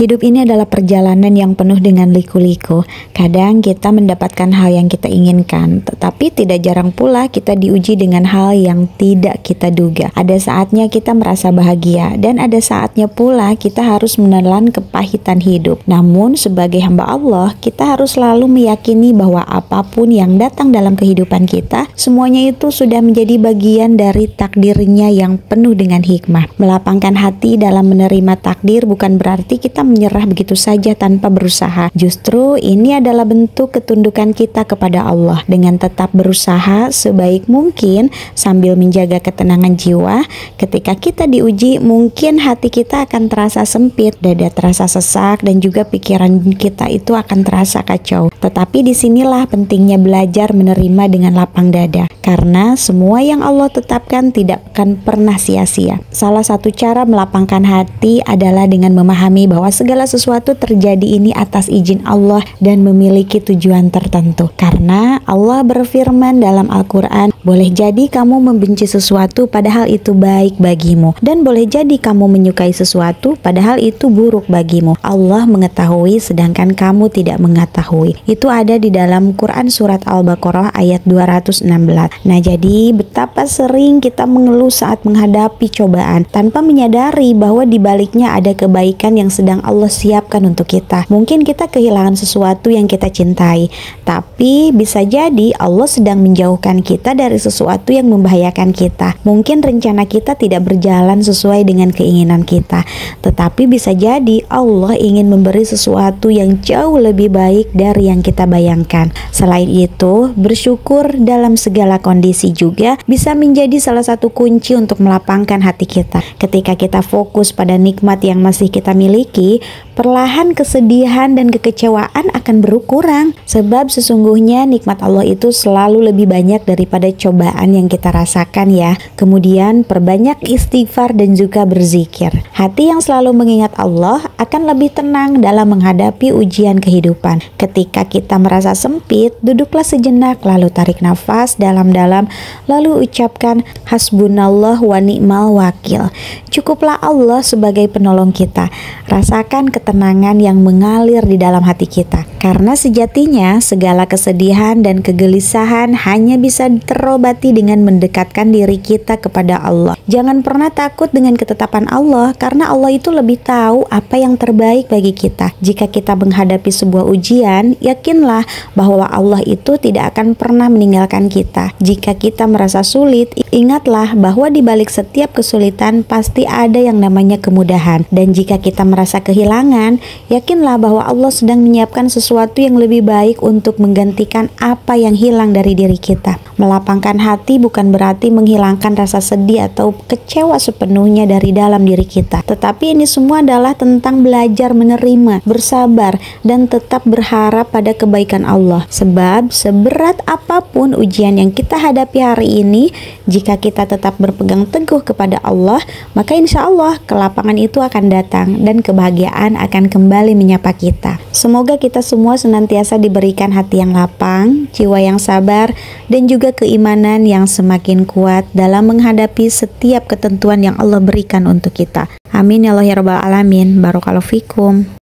Hidup ini adalah perjalanan yang penuh dengan liku-liku. Kadang kita mendapatkan hal yang kita inginkan, tetapi tidak jarang pula kita diuji dengan hal yang tidak kita duga. Ada saatnya kita merasa bahagia, dan ada saatnya pula kita harus menelan kepahitan hidup. Namun sebagai hamba Allah, kita harus selalu meyakini bahwa apapun yang datang dalam kehidupan kita, semuanya itu sudah menjadi bagian dari takdirnya yang penuh dengan hikmah. Melapangkan hati dalam menerima takdir bukan berarti kita menyerah begitu saja tanpa berusaha. Justru ini adalah bentuk ketundukan kita kepada Allah dengan tetap berusaha sebaik mungkin sambil menjaga ketenangan jiwa. Ketika kita diuji, mungkin hati kita akan terasa sempit, dada terasa sesak, dan juga pikiran kita itu akan terasa kacau. Tetapi disinilah pentingnya belajar menerima dengan lapang dada, karena semua yang Allah tetapkan tidak akan pernah sia-sia. Salah satu cara melapangkan hati adalah dengan memahami bahwa segala sesuatu terjadi ini atas izin Allah dan memiliki tujuan tertentu. Karena Allah berfirman dalam Al-Quran, boleh jadi kamu membenci sesuatu padahal itu baik bagimu, dan boleh jadi kamu menyukai sesuatu padahal itu buruk bagimu. Allah mengetahui sedangkan kamu tidak mengetahui. Itu ada di dalam Quran surat Al-Baqarah ayat 216. Nah, jadi betapa sering kita mengeluh saat menghadapi cobaan tanpa menyadari bahwa di baliknya ada kebaikan yang sedang Allah siapkan untuk kita. Mungkin kita kehilangan sesuatu yang kita cintai, tapi bisa jadi Allah sedang menjauhkan kita dari sesuatu yang membahayakan kita. Mungkin rencana kita tidak berjalan sesuai dengan keinginan kita, tetapi bisa jadi Allah ingin memberi sesuatu yang jauh lebih baik dari yang kita bayangkan. Selain itu, bersyukur dalam segala kondisi juga bisa menjadi salah satu kunci untuk melapangkan hati kita. Ketika kita fokus pada nikmat yang masih kita miliki, perlahan kesedihan dan kekecewaan akan berkurang. Sebab sesungguhnya nikmat Allah itu selalu lebih banyak daripada cobaan yang kita rasakan ya. Kemudian perbanyak istighfar dan juga berzikir. Hati yang selalu mengingat Allah akan lebih tenang dalam menghadapi ujian kehidupan. Ketika kita merasa sempit, duduklah sejenak, lalu tarik nafas dalam-dalam, lalu ucapkan hasbunallah wa ni'mal wakil. Cukuplah Allah sebagai penolong kita. Rasakan ketenangan yang mengalir di dalam hati kita. Karena sejatinya segala kesedihan dan kegelisahan hanya bisa terobati dengan mendekatkan diri kita kepada Allah. Jangan pernah takut dengan ketetapan Allah, karena Allah itu lebih tahu apa yang terbaik bagi kita. Jika kita menghadapi sebuah ujian, yakinlah bahwa Allah itu tidak akan pernah meninggalkan kita. Jika kita merasa sulit, ingatlah bahwa di balik setiap kesulitan pasti ada yang namanya kemudahan. Dan jika kita merasa kehilangan, yakinlah bahwa Allah sedang menyiapkan sesuatu yang lebih baik untuk menggantikan apa yang hilang dari diri kita. Melapangkan hati bukan berarti menghilangkan rasa sedih atau kecewa sepenuhnya dari dalam diri kita. Tetapi ini semua adalah tentang belajar menerima, bersabar, dan tetap berharap pada kebaikan Allah. Sebab seberat apapun ujian yang kita hadapi hari ini, jika kita tetap berpegang teguh kepada Allah, maka insya Allah kelapangan itu akan datang dan kebahagiaan akan kembali menyapa kita. Semoga kita semua senantiasa diberikan hati yang lapang, jiwa yang sabar, dan juga keimanan yang semakin kuat dalam menghadapi setiap ketentuan yang Allah berikan untuk kita. Amin ya Allah ya Rabbal Alamin. Barakallahu fikum.